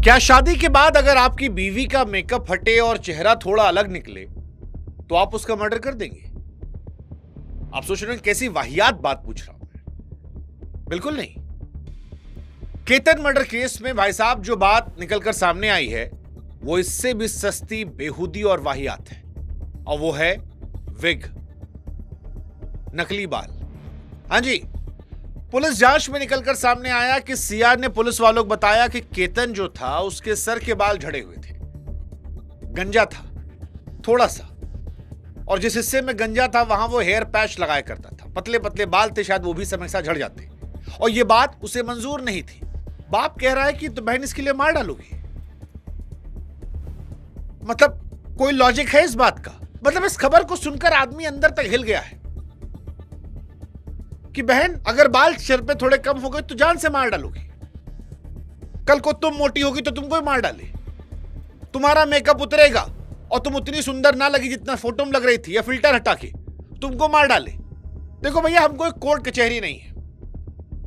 क्या शादी के बाद अगर आपकी बीवी का मेकअप हटे और चेहरा थोड़ा अलग निकले तो आप उसका मर्डर कर देंगे? आप सोच रहे हैं कैसी वाहियात बात पूछ रहा हूं मैं। बिल्कुल नहीं। केतन मर्डर केस में भाई साहब जो बात निकलकर सामने आई है वो इससे भी सस्ती, बेहूदी और वाहियात है, और वो है विग, नकली बाल। हां जी, पुलिस जांच में निकलकर सामने आया कि सीआर ने पुलिस वालों को बताया कि केतन जो था उसके सर के बाल झड़े हुए थे, गंजा था थोड़ा सा, और जिस हिस्से में गंजा था वहां वो हेयर पैच लगाया करता था। पतले पतले बाल थे, शायद वो भी समय के साथ झड़ जाते, और ये बात उसे मंजूर नहीं थी। बाप कह रहा है कि तो बहन इसके लिए मार डालोगी। मतलब कोई लॉजिक है इस बात का? मतलब इस खबर को सुनकर आदमी अंदर तक हिल गया है कि बहन अगर बाल सिर पे थोड़े कम हो गए तो जान से मार डालोगी। कल को तुम मोटी होगी तो तुमको ही मार डाले। तुम्हारा मेकअप उतरेगा और तुम उतनी सुंदर ना लगी जितना फोटो में लग रही थी, या फिल्टर हटा के तुमको मार डाले। देखो भैया, हम कोई कोर्ट कचहरी नहीं है,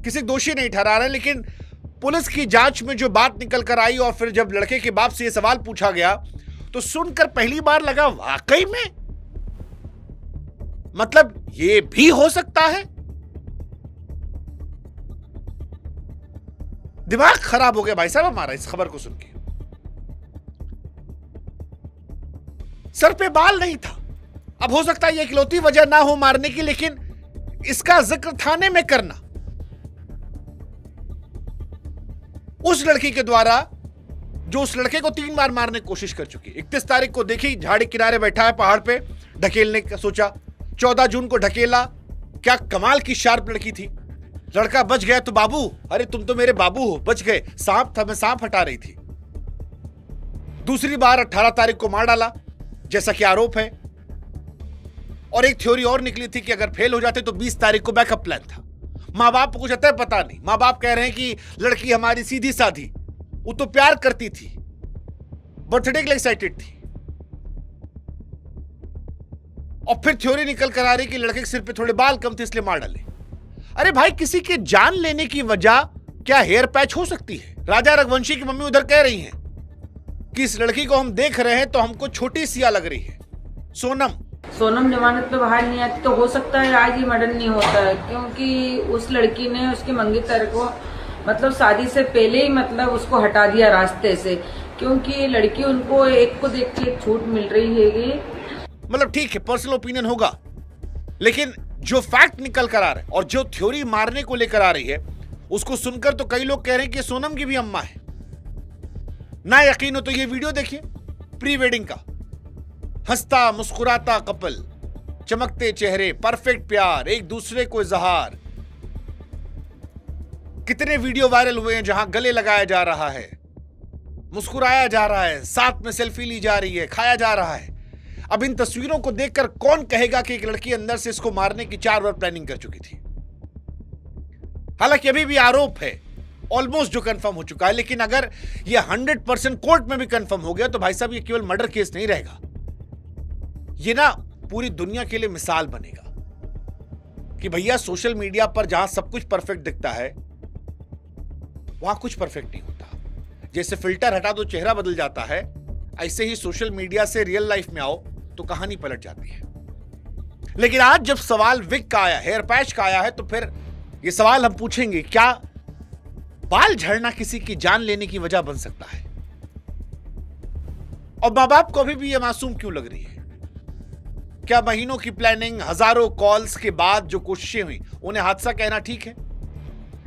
किसी दोषी नहीं ठहरा रहे, लेकिन पुलिस की जांच में जो बात निकल कर आई और फिर जब लड़के के बाप से यह सवाल पूछा गया तो सुनकर पहली बार लगा वाकई में मतलब ये भी हो सकता है। दिमाग खराब हो गया भाई साहब हमारा इस खबर को सुन के। सर पे बाल नहीं था, अब हो सकता है ये इकलौती वजह ना हो मारने की, लेकिन इसका जिक्र थाने में करना उस लड़की के द्वारा जो उस लड़के को 3 बार मारने की कोशिश कर चुकी। 31 तारीख को देखी, झाड़ी किनारे बैठा है पहाड़ पे, ढकेलने का सोचा। 14 जून को ढकेला। क्या कमाल की शार्प लड़की थी। लड़का बच गया तो बाबू, अरे तुम तो मेरे बाबू हो, बच गए। सांप था, मैं सांप हटा रही थी। दूसरी बार 18 तारीख को मार डाला जैसा कि आरोप है, और एक थ्योरी और निकली थी कि अगर फेल हो जाते तो 20 तारीख को बैकअप प्लान था। मां बाप को कुछ आता है पता नहीं। मां बाप कह रहे हैं कि लड़की हमारी सीधी साधी, वो तो प्यार करती थी, बर्थडे के लिए एक्साइटेड थी। और फिर थ्योरी निकल कर आ रही कि लड़के के सिर पे थोड़े बाल कम थे इसलिए मार डाले। अरे भाई, किसी के जान लेने की वजह क्या हेयर पैच हो सकती है? राजा रघुवंशी की मम्मी उधर कह रही हैं कि इस लड़की को हम देख रहे हैं तो हमको छोटी सिया लग रही है। सोनम जमानत पे बाहर नहीं आती तो हो सकता है आज ही मर्डर नहीं होता है, क्योंकि उस लड़की ने उसके मंगेतर को मतलब शादी से पहले ही मतलब उसको हटा दिया रास्ते से, क्योंकि लड़की उनको एक को देख के एक छूट मिल रही है। मतलब ठीक है, पर्सनल ओपिनियन होगा, लेकिन जो फैक्ट निकल कर आ रहा है और जो थ्योरी मारने को लेकर आ रही है उसको सुनकर तो कई लोग कह रहे हैं कि सोनम की भी अम्मा है। ना यकीन हो तो ये वीडियो देखिए प्री वेडिंग का। हंसता मुस्कुराता कपल, चमकते चेहरे, परफेक्ट प्यार, एक दूसरे को इजहार। कितने वीडियो वायरल हुए हैं जहां गले लगाया जा रहा है, मुस्कुराया जा रहा है, साथ में सेल्फी ली जा रही है, खाया जा रहा है। अब इन तस्वीरों को देखकर कौन कहेगा कि एक लड़की अंदर से इसको मारने की 4 बार प्लानिंग कर चुकी थी? हालांकि अभी भी आरोप है ऑलमोस्ट जो कंफर्म हो चुका है, लेकिन अगर यह 100% कोर्ट में भी कंफर्म हो गया तो भाई साहब ये केवल मर्डर केस नहीं रहेगा, ये ना पूरी दुनिया के लिए मिसाल बनेगा कि भैया सोशल मीडिया पर जहां सब कुछ परफेक्ट दिखता है वहां कुछ परफेक्ट नहीं होता। जैसे फिल्टर हटा दो चेहरा बदल जाता है, ऐसे ही सोशल मीडिया से रियल लाइफ में आओ तो कहानी पलट जाती है। लेकिन आज जब सवाल विग का आया, हेयर पैच का आया है, तो फिर ये सवाल हम पूछेंगे, क्या बाल झड़ना किसी की जान लेने की वजह बन सकता है? और मां बाप को अभी भी यह मासूम क्यों लग रही है? क्या महीनों की प्लानिंग, हजारों कॉल्स के बाद जो कोशिशें हुई, उन्हें हादसा कहना ठीक है?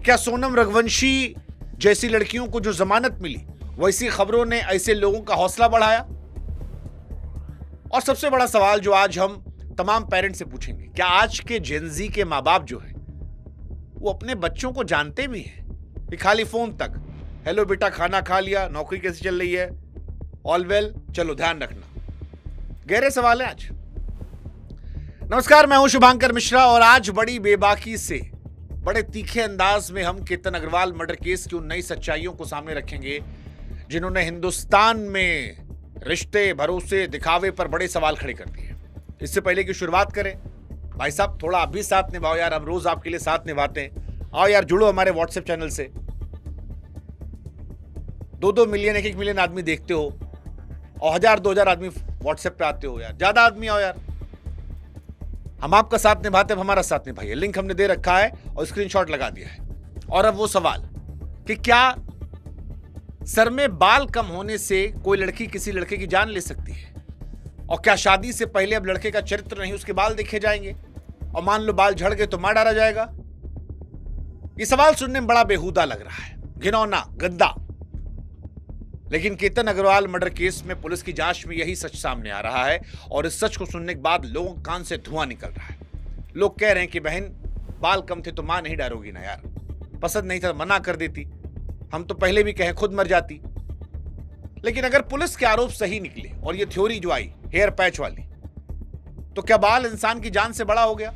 क्या सोनम रघुवंशी जैसी लड़कियों को जो जमानत मिली वैसी खबरों ने ऐसे लोगों का हौसला बढ़ाया? और सबसे बड़ा सवाल जो आज हम तमाम पेरेंट्स से पूछेंगे, क्या आज के जेनजी के मां बाप जो हैं वो अपने बच्चों को जानते भी हैं कि खाली फोन तक, हेलो बेटा खाना खा लिया, नौकरी कैसी चल रही है, ऑल वेल, चलो ध्यान रखना? गहरे सवाल है आज। नमस्कार, मैं हूं शुभांकर मिश्रा और आज बड़ी बेबाकी से, बड़े तीखे अंदाज में हम केतन अग्रवाल मर्डर केस की उन नई सच्चाइयों को सामने रखेंगे जिन्होंने हिंदुस्तान में रिश्ते, भरोसे, दिखावे पर बड़े सवाल खड़े कर दिए। इससे पहले की शुरुआत करें, भाई साहब थोड़ा आप भी साथ निभाओ यार, हम रोज आपके लिए साथ निभाते हैं। आओ यार, जुड़ो हमारे व्हाट्सएप चैनल से। 2-2 मिलियन 1-1 मिलियन आदमी देखते हो और 1000-2000 आदमी व्हाट्सएप पे आते हो यार, ज्यादा आदमी आओ यार। हम आपका साथ निभाते हैं, हमारा साथ निभाइए। लिंक हमने दे रखा है और स्क्रीनशॉट लगा दिया है। और अब वो सवाल कि क्या सर में बाल कम होने से कोई लड़की किसी लड़के की जान ले सकती है? और क्या शादी से पहले अब लड़के का चरित्र नहीं उसके बाल देखे जाएंगे? और मान लो बाल झड़ गए तो मार डाला जाएगा? ये सवाल सुनने में बड़ा बेहुदा लग रहा है, घिनौना, गंदा। लेकिन केतन अग्रवाल मर्डर केस में पुलिस की जांच में यही सच सामने आ रहा है और इस सच को सुनने के बाद लोगों के कान से धुआं निकल रहा है। लोग कह रहे हैं कि बहन बाल कम थे तो मां नहीं डालोगी ना यार, पसंद नहीं था मना कर देती, हम तो पहले भी कहे खुद मर जाती। लेकिन अगर पुलिस के आरोप सही निकले और ये थ्योरी जो आई हेयर पैच वाली, तो क्या बाल इंसान की जान से बड़ा हो गया?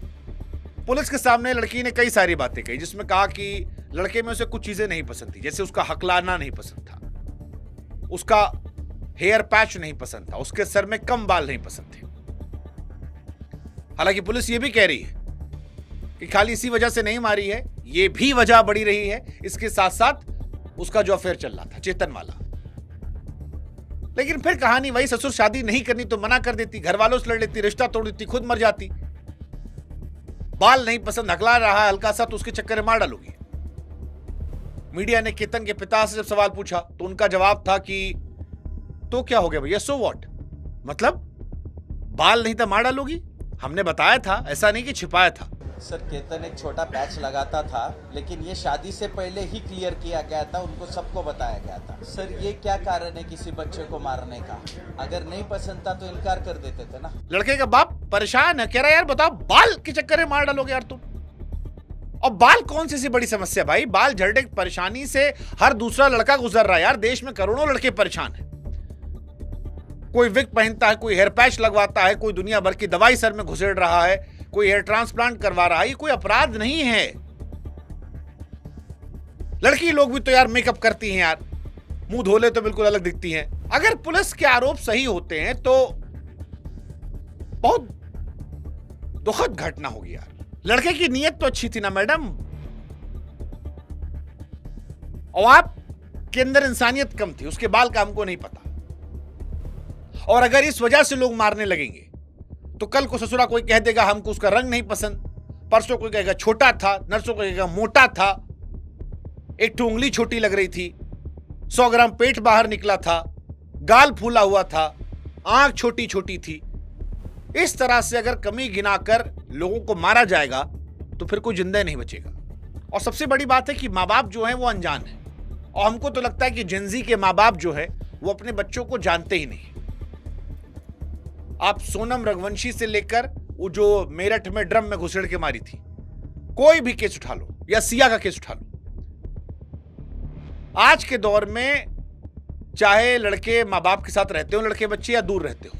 पुलिस के सामने लड़की ने कई सारी बातें कही, जिसमें कहा कि लड़के में उसे कुछ चीजें नहीं पसंद थी, जैसे उसका हकलाना नहीं पसंद था, उसका हेयर पैच नहीं पसंद था, उसके सर में कम बाल नहीं पसंद थे। हालांकि पुलिस ये भी कह रही है कि खाली इसी वजह से नहीं मारी है, ये भी वजह बड़ी रही है इसके साथ साथ उसका जो अफेयर चल रहा था चेतन वाला। लेकिन फिर कहानी वही, ससुर शादी नहीं करनी तो मना कर देती, घर वालों से लड़ लेती, रिश्ता तोड़ देती, खुद मर जाती। बाल नहीं पसंद, हकला रहा हल्का सा तो उसके चक्कर में मार डालोगी। मीडिया ने केतन के पिता से जब सवाल पूछा तो उनका जवाब था कि तो क्या हो गया भैया, सो व्हाट, मतलब बाल नहीं था मार डालोगी? हमने बताया था, ऐसा नहीं कि छिपाया था। सर केतन एक छोटा पैच लगाता था, लेकिन ये शादी से पहले ही क्लियर किया गया था, उनको सबको बताया गया था। सर ये क्या कारण है किसी बच्चे को मारने का? अगर नहीं पसंद था तो इनकार कर देते थे ना। लड़के का बाप परेशान है, कह रहा है यार बताओ बाल के चक्कर में मार डालोगे यार तुम? और बाल कौन सी बड़ी समस्या भाई? बाल झड़ने की परेशानी से हर दूसरा लड़का गुजर रहा है यार, देश में करोड़ों लड़के परेशान हैं। कोई विग पहनता है, कोई हेयर पैच लगवाता है, कोई दुनिया भर की दवाई सर में घुसेड़ रहा है, कोई हेयर ट्रांसप्लांट करवा रहा है। ये कोई अपराध नहीं है। लड़की लोग भी तो यार मेकअप करती हैं यार, मुंह धोले तो बिल्कुल अलग दिखती हैं। अगर पुलिस के आरोप सही होते हैं तो बहुत दुखद घटना होगी यार। लड़के की नीयत तो अच्छी थी ना मैडम, और आप के अंदर इंसानियत कम थी, उसके बाल का हमको नहीं पता। और अगर इस वजह से लोग मारने लगेंगे तो कल को ससुरा कोई कह देगा हमको उसका रंग नहीं पसंद, परसों कोई कहेगा छोटा था, नरसों को कहेगा मोटा था, एक तो उंगली छोटी लग रही थी, 100 ग्राम पेट बाहर निकला था, गाल फूला हुआ था, आंख छोटी छोटी थी। इस तरह से अगर कमी गिनाकर लोगों को मारा जाएगा तो फिर कोई जिंदा नहीं बचेगा। और सबसे बड़ी बात है कि माँ बाप जो है वो अनजान है, और हमको तो लगता है कि जेनजी के माँ बाप जो है वो अपने बच्चों को जानते ही नहीं। आप सोनम रघुवंशी से लेकर वो जो मेरठ में ड्रम में घुसेड़ के मारी थी, कोई भी केस उठा लो, या सिया का केस उठा लो, आज के दौर में चाहे लड़के माँ बाप के साथ रहते हो, लड़के बच्चे, या दूर रहते हो,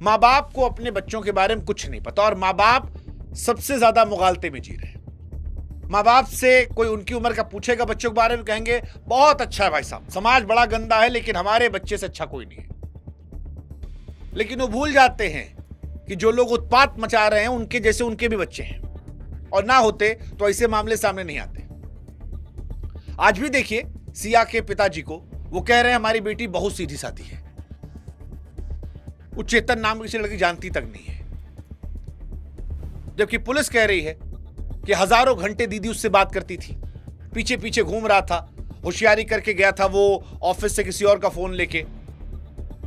माँ बाप को अपने बच्चों के बारे में कुछ नहीं पता। और माँ बाप सबसे ज्यादा मुगालते में जी रहे हैं। माँ बाप से कोई उनकी उम्र का पूछेगा बच्चों के बारे में, कहेंगे बहुत अच्छा है भाई साहब, समाज बड़ा गंदा है लेकिन हमारे बच्चे से अच्छा कोई नहीं है। लेकिन वो भूल जाते हैं कि जो लोग उत्पात मचा रहे हैं उनके जैसे उनके भी बच्चे हैं, और ना होते तो ऐसे मामले सामने नहीं आते। आज भी देखिए सिया के पिताजी को, वो कह रहे हैं हमारी बेटी बहुत सीधी सादी है, वो चेतन नाम किसी लड़की जानती तक नहीं है। जबकि पुलिस कह रही है कि हजारों घंटे दीदी उससे बात करती थी, पीछे पीछे घूम रहा था, होशियारी करके गया था वो ऑफिस से किसी और का फोन लेके,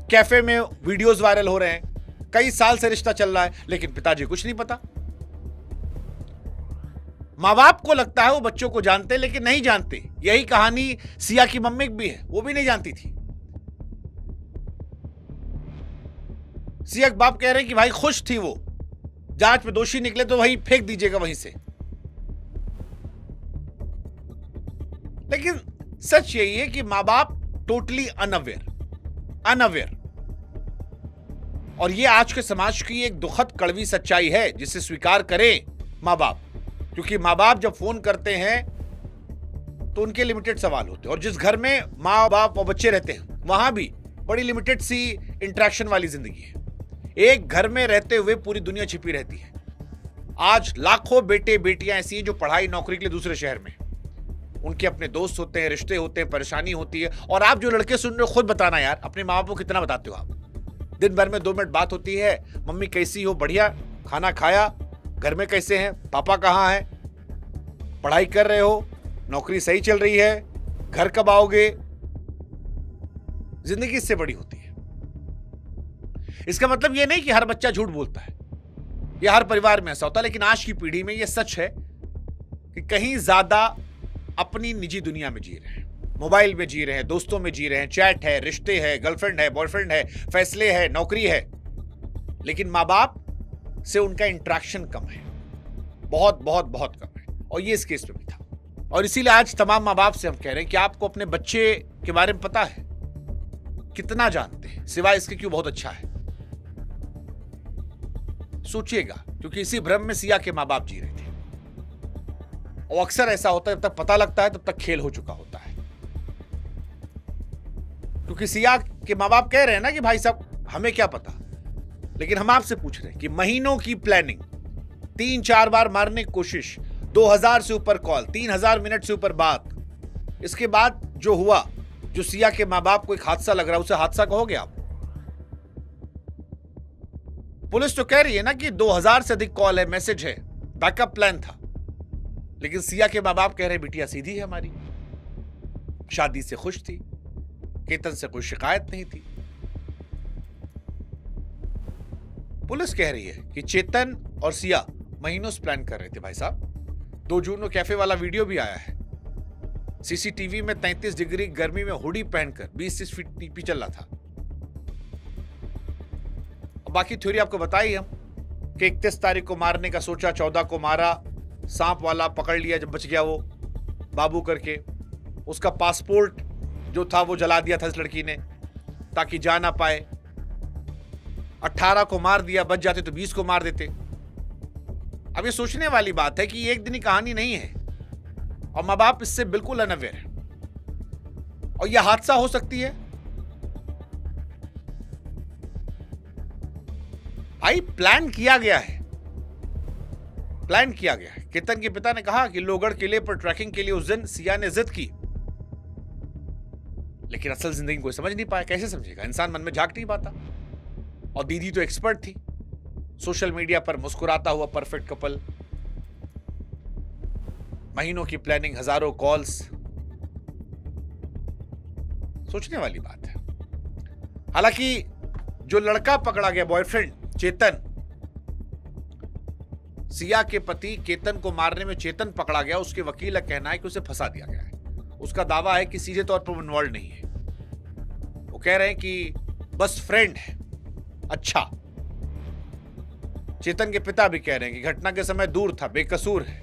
कैफे में वीडियोस वायरल हो रहे हैं, कई साल से रिश्ता चल रहा है, लेकिन पिताजी कुछ नहीं पता। माँ बाप को लगता है वो बच्चों को जानते हैं, लेकिन नहीं जानते। यही कहानी सिया की मम्मी की भी है, वो भी नहीं जानती थी। सिया के बाप कह रहे हैं कि भाई खुश थी वो, जांच में दोषी निकले तो वही फेंक दीजिएगा वहीं से। लेकिन सच यही है कि माँ बाप टोटली अनअवेयर, और ये आज के समाज की एक दुखद कड़वी सच्चाई है जिसे स्वीकार करें माँ बाप। क्योंकि माँ बाप जब फोन करते हैं तो उनके लिमिटेड सवाल होते हैं, और जिस घर में माँ बाप और बच्चे रहते हैं वहां भी बड़ी लिमिटेड सी इंटरेक्शन वाली जिंदगी है। एक घर में रहते हुए पूरी दुनिया छिपी रहती है। आज लाखों बेटे बेटियां ऐसी हैं जो पढ़ाई नौकरी के लिए दूसरे शहर में, उनके अपने दोस्त होते हैं, रिश्ते होते हैं, परेशानी होती है। और आप जो लड़के सुन रहे हो, खुद बताना यार, अपने माँ बाप को कितना बताते हो आप? दिन भर में 2 मिनट बात होती है, मम्मी कैसी हो, बढ़िया, खाना खाया, घर में कैसे हैं, पापा कहाँ हैं, पढ़ाई कर रहे हो, नौकरी सही चल रही है, घर कब आओगे? जिंदगी इससे बड़ी होती है। इसका मतलब यह नहीं कि हर बच्चा झूठ बोलता है या हर परिवार में ऐसा होता है, लेकिन आज की पीढ़ी में यह सच है कि कहीं ज्यादा अपनी निजी दुनिया में जी रहे हैं, मोबाइल में जी रहे हैं, दोस्तों में जी रहे हैं, चैट है, रिश्ते है, गर्लफ्रेंड है, बॉयफ्रेंड है, फैसले है, नौकरी है, लेकिन माँ बाप से उनका इंटरेक्शन कम है, बहुत बहुत बहुत कम है। और ये इस केस में भी था। और इसीलिए आज तमाम माँ बाप से हम कह रहे हैं कि आपको अपने बच्चे के बारे में पता है, कितना जानते हैं, सिवाय इसके क्यों बहुत अच्छा है। सोचिएगा, क्योंकि इसी भ्रम में सिया के माँ बाप जी रहे थे। और अक्सर ऐसा होता है, जब तक पता लगता है तब तक खेल हो चुका होता है। क्योंकि सिया के माँ बाप कह रहे हैं ना कि भाई साहब हमें क्या पता, लेकिन हम आपसे पूछ रहे हैं कि महीनों की प्लानिंग, 3-4 बार मारने की कोशिश, 2000 से ऊपर कॉल, 3000 मिनट से ऊपर बात, इसके बाद जो हुआ, जो सिया के माँ बाप को एक हादसा लग रहा है, उसे हादसा कहोगे आप? पुलिस तो कह रही है ना कि 2000 से अधिक कॉल है, मैसेज है, बैकअप प्लान था, लेकिन सिया के माँ बाप कह रहे बिटिया सीधी है हमारी, शादी से खुश थी, केतन से कोई शिकायत नहीं थी। पुलिस कह रही है कि चेतन और सिया महीनों से प्लान कर रहे थे भाई साहब। 2 जून को कैफे वाला वीडियो भी आया है, सीसीटीवी में 33 डिग्री गर्मी में हुडी पहनकर 20 फीट टीपी चल रहा था। बाकी थ्योरी आपको बताई हम कि 31 तारीख को मारने का सोचा, 14 को मारा, सांप वाला पकड़ लिया जब बच गया वो बाबू करके, उसका पासपोर्ट जो था वो जला दिया था इस लड़की ने ताकि जा ना पाए। 18 को मार दिया, बच जाते तो 20 को मार देते। अब ये सोचने वाली बात है कि ये एक दिन की कहानी नहीं है और माँ बाप इससे बिल्कुल अनअवेयर है और यह हादसा हो सकती है। भाई प्लान किया गया है, प्लान किया गया है। केतन के पिता ने कहा कि लोहगढ़ किले पर ट्रैकिंग के लिए उस दिन सिया ने जिद की, लेकिन असल जिंदगी कोई समझ नहीं पाया। कैसे समझेगा इंसान, मन में झांक नहीं पाता। और दीदी तो एक्सपर्ट थी, सोशल मीडिया पर मुस्कुराता हुआ परफेक्ट कपल, महीनों की प्लानिंग, हजारों कॉल्स। सोचने वाली बात है। हालांकि जो लड़का पकड़ा गया, बॉयफ्रेंड चेतन, सिया के पति केतन को मारने में चेतन पकड़ा गया, उसके वकील का कहना है कि उसे फंसा दिया गया है। उसका दावा है कि सीधे तौर पर इन्वॉल्व नहीं है। वो कह रहे हैं कि बस फ्रेंड है। अच्छा, चेतन के पिता भी कह रहे हैं कि घटना के समय दूर था, बेकसूर है।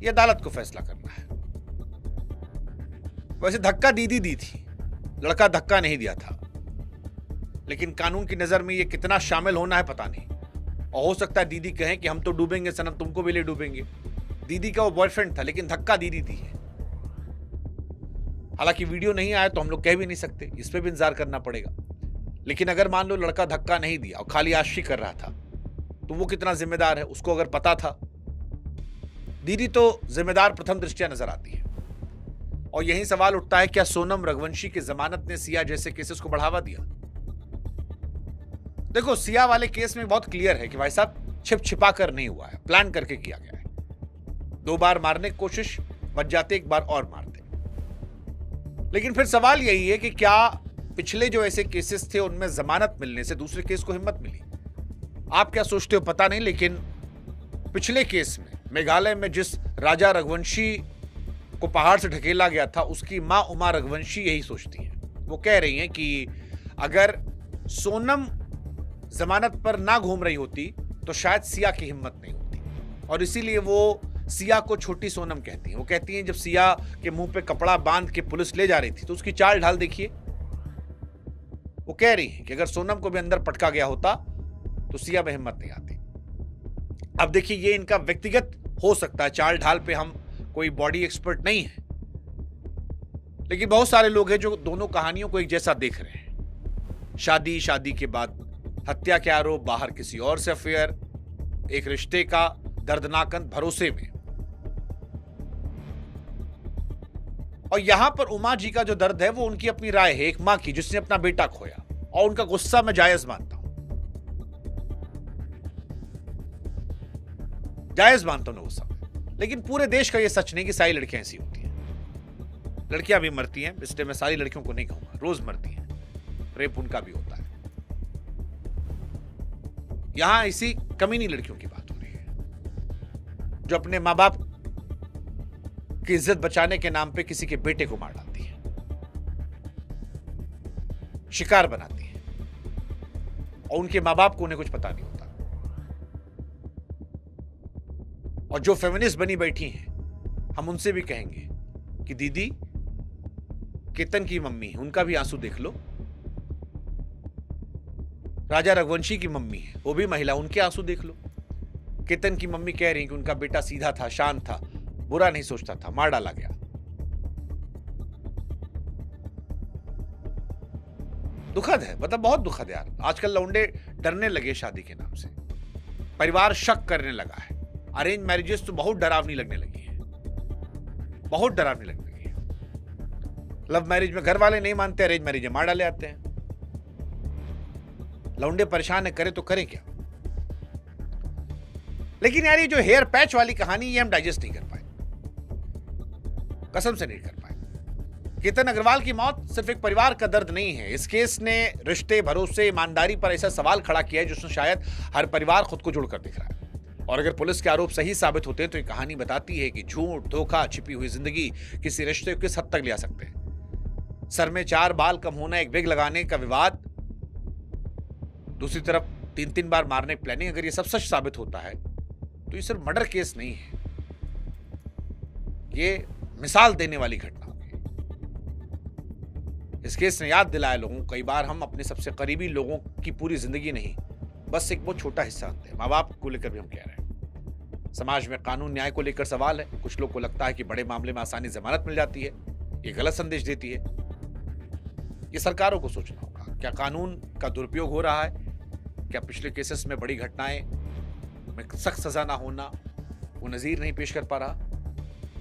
यह अदालत को फैसला करना है। वैसे धक्का दीदी दी थी, लड़का धक्का नहीं दिया था, लेकिन कानून की नजर में यह कितना शामिल होना है पता नहीं। और हो सकता है दीदी कहें कि हम तो डूबेंगे सनम, तुमको भी ले डूबेंगे। दीदी का वो बॉयफ्रेंड था, लेकिन धक्का दीदी दी है। हालांकि वीडियो नहीं आया तो हम लोग कह भी नहीं सकते, इस पे भी इंतजार करना पड़ेगा। लेकिन अगर मान लो लड़का धक्का नहीं दिया और खाली आशिकी कर रहा था, तो वो कितना जिम्मेदार है? उसको अगर पता था, दीदी तो जिम्मेदार प्रथम दृष्टया नजर आती है। और यही सवाल उठता है, क्या सोनम रघुवंशी की जमानत ने सिया जैसे केसेस को बढ़ावा दिया? देखो, सिया वाले केस में बहुत क्लियर है कि भाई साहब छिप छिपा कर नहीं हुआ है, प्लान करके किया गया है। 2 बार मारने की कोशिश, बच जाते, 1 बार और मारते। लेकिन फिर सवाल यही है कि क्या पिछले जो ऐसे केसेस थे उनमें जमानत मिलने से दूसरे केस को हिम्मत मिली? आप क्या सोचते हो पता नहीं, लेकिन पिछले केस में मेघालय में जिस राजा रघुवंशी को पहाड़ से ढकेला गया था, उसकी मां उमा रघुवंशी यही सोचती हैं। वो कह रही हैं कि अगर सोनम जमानत पर ना घूम रही होती तो शायद सिया की हिम्मत नहीं होती, और इसीलिए वो सिया को छोटी सोनम कहती हैं। वो कहती हैं जब सिया के मुंह पे कपड़ा बांध के पुलिस ले जा रही थी तो उसकी चाल ढाल देखिए। वो कह रही हैं कि अगर सोनम को भी अंदर पटका गया होता तो सिया में हिम्मत नहीं आती। अब देखिए, ये इनका व्यक्तिगत हो सकता है, चाल ढाल पे हम कोई बॉडी एक्सपर्ट नहीं है, लेकिन बहुत सारे लोग हैं जो दोनों कहानियों को एक जैसा देख रहे हैं। शादी के बाद हत्या के आरोप, बाहर किसी और से अफेयर, एक रिश्ते का दर्दनाक अंत, भरोसे में। और यहां पर उमा जी का जो दर्द है वो उनकी अपनी राय है, एक मां की जिसने अपना बेटा खोया, और उनका गुस्सा मैं जायज मानता हूं, जायज मानता हूं गुस्सा। लेकिन पूरे देश का यह सच नहीं कि सारी लड़कियां ऐसी होती हैं। लड़कियां भी मरती हैं, इसलिए मैं सारी लड़कियों को नहीं कहूंगा, रोज मरती हैं, रेप उनका भी होता है। यहां इसी कमीनी लड़कियों की बात हो रही है जो अपने मां बाप की इज्जत बचाने के नाम पे किसी के बेटे को मार डालती है, शिकार बनाती है, और उनके मां बाप को उन्हें कुछ पता नहीं होता। और जो फेमिनिस्ट बनी बैठी हैं, हम उनसे भी कहेंगे कि दीदी, केतन की मम्मी, उनका भी आंसू देख लो। राजा रघुवंशी की मम्मी है, वो भी महिला, उनके आंसू देख लो। केतन की मम्मी कह रही कि उनका बेटा सीधा था, शांत था, बुरा नहीं सोचता था, मार डाला गया। दुखद है, मतलब बहुत दुखद है यार। आजकल लौंडे डरने लगे शादी के नाम से, परिवार शक करने लगा है। अरेंज मैरिजेस तो बहुत डरावनी लगने लगी है, बहुत डरावनी लगने लगी है। लव मैरिज में घर वाले नहीं मानते, अरेंज मैरिज में मार डाले आते हैं। लौंडे परेशान है, करे तो करें क्या। लेकिन यार ये जो हेयर पैच वाली कहानी, ये हम डाइजेस्ट नहीं कर पाए, कसम से नहीं कर पाए। केतन अग्रवाल की मौत सिर्फ एक परिवार का दर्द नहीं है, इस केस ने रिश्ते, भरोसे, ईमानदारी पर ऐसा सवाल खड़ा किया है जिसमें शायद हर परिवार खुद को जुड़कर दिख रहा है। और अगर पुलिस के आरोप सही साबित होते हैं तो ये कहानी बताती है कि झूठ, धोखा, छिपी हुई जिंदगी किसी रिश्ते को किस हद तक ले आ सकते हैं। सर में 4 बाल कम होना, एक विग लगाने का विवाद, दूसरी तरफ 3-3 बार मारने की प्लानिंग, अगर ये सब सच साबित होता है तो ये सिर्फ मर्डर केस नहीं है, ये मिसाल देने वाली घटना होगी। इस केस ने याद दिलाया लोगों को, कई बार हम अपने सबसे करीबी लोगों की पूरी जिंदगी नहीं, बस एक बहुत छोटा हिस्सा होते हैं। माँ बाप को लेकर भी हम कह रहे हैं, समाज में कानून न्याय को लेकर सवाल है। कुछ लोग को लगता है कि बड़े मामले में आसानी जमानत मिल जाती है, ये गलत संदेश देती है। ये सरकारों को सोचना होगा, क्या कानून का दुरुपयोग हो रहा है, क्या पिछले केसेस में बड़ी घटनाएं में सख्त सजा ना होना वो नजीर नहीं पेश कर पा रहा,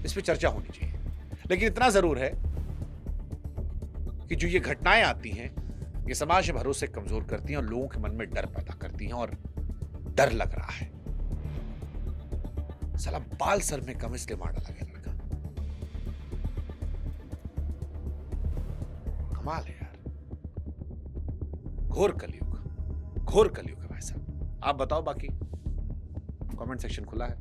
इस पर चर्चा होनी चाहिए। लेकिन इतना जरूर है कि जो ये घटनाएं आती हैं, ये समाज के भरोसे कमजोर करती हैं और लोगों के मन में डर पैदा करती हैं, और डर लग रहा है। साला बाल सर में कम इसलिए मार डाला गया लड़का, कमाल है यार। घोर कलयुग, घोर कलयुग है भाई साहब। आप बताओ, बाकी कमेंट सेक्शन खुला है।